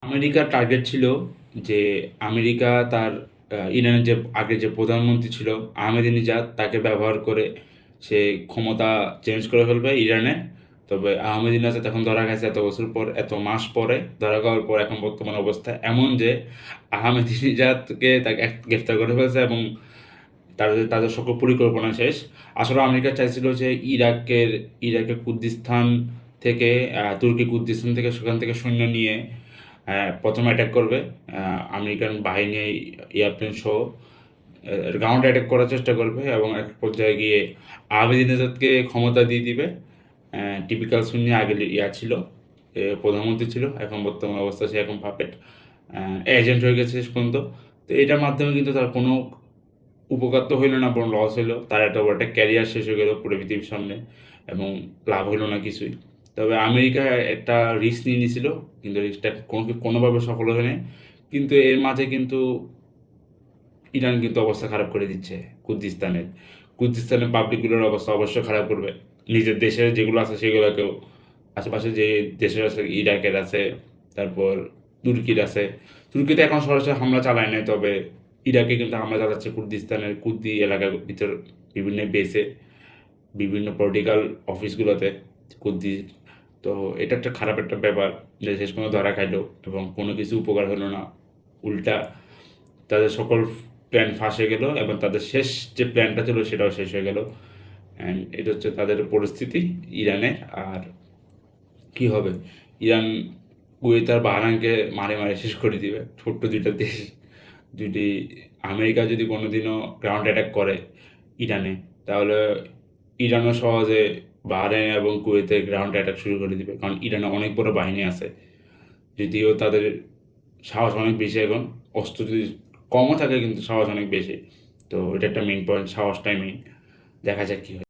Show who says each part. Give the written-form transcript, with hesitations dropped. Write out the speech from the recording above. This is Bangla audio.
Speaker 1: আমেরিকার টার্গেট ছিল যে আমেরিকা তার ইরানের যে আগে যে প্রধানমন্ত্রী ছিল আহমেদিনেজাদ তাকে ব্যবহার করে সে ক্ষমতা চেঞ্জ করে ফেলবে ইরানে। তবে আহমেদিনেজাদ এখন ধরা গেছে এত বছর পর, এত মাস পরে ধরা খাওয়ার পর এখন বর্তমান অবস্থা এমন যে আহমেদিনেজাদকে তাকে গ্রেফতার করে ফেলছে এবং তাদের তাদের সকল পরিকল্পনা শেষ। আসলে আমেরিকা চাইছিল যে ইরাকের কুর্দিস্তান থেকে তুর্কি কুর্দিস্তান থেকে সেখান থেকে সৈন্য নিয়ে প্রথমে অ্যাটাক করবে। আমেরিকান বাহিনী এয়ারপ্লেন সহ গ্রাউন্ড অ্যাটাক করার চেষ্টা করবে এবং এক পর্যায়ে গিয়ে আহমেদিনেজাদকে ক্ষমতা দিয়ে দিবে। টিপিক্যাল সুন্নি আগে ছিল, প্রধানমন্ত্রী ছিল, এখন বর্তমান অবস্থা সে এখন পাপেট এজেন্ট হয়ে গেছে শেষ পর্যন্ত। তো এটার মাধ্যমে কিন্তু তার কোনো উপকার তো হইল না, বরং লস হইলো। তার একটা বড় একটা ক্যারিয়ার শেষ হয়ে গেল পুরো পৃথিবীর সামনে এবং লাভ হইলো না কিছুই। তবে আমেরিকা একটা রিস্ক নিয়ে নিয়েছিল, কিন্তু রিস্কটা কোনোভাবে সফল হয়নি। কিন্তু এর মাঝে কিন্তু ইরান কিন্তু অবস্থা খারাপ করে দিচ্ছে কুর্দিস্তানের পাবলিকগুলোর অবস্থা অবশ্যই খারাপ করবে। নিজের দেশের যেগুলো আছে সেগুলোকেও, আশেপাশে যে দেশের আছে, ইরাকের আছে, তারপর তুর্কির আছে। তুর্কিতে এখন সরাসরি হামলা চালায় নাই, তবে ইরাকে কিন্তু হামলা চালাচ্ছে কুর্দিস্তানের কুর্দি এলাকার ভিতর বিভিন্ন বেসে, বিভিন্ন পলিটিক্যাল অফিসগুলোতে কুর্দি। তো এটা একটা খারাপ একটা ব্যাপার যে শেষ পর্যন্ত ধরা খাইলো এবং কোনো কিছু উপকার হলো না। উল্টা তাদের সকল প্ল্যান ফাঁস হয়ে গেল এবং তাদের শেষ যে প্ল্যানটা ছিল সেটাও শেষ হয়ে গেল। অ্যান্ড এটা হচ্ছে তাদের পরিস্থিতি ইরানের। আর কি হবে, ইরান কুয়েত আর বাহরাইনকে মারে মারে শেষ করে দিবে, ছোট্ট দুইটা দেশ। যদি আমেরিকা যদি কোনোদিনও গ্রাউন্ড অ্যাটাক করে ইরানে, তাহলে ইরানও সহজে বাহরাইন এবং কুয়েতে গ্রাউন্ড অ্যাটাক শুরু করে দিবে, কারণ ইরানে অনেক বড় বাহিনী আছে। যদিও তাদের সাহস অনেক বেশি এখন, অস্ত্র যদি কমও থাকে কিন্তু সাহস অনেক বেশি। তো এটা একটা মেইন পয়েন্ট, সাহসটাই মেইন। দেখা যাক কী হয়।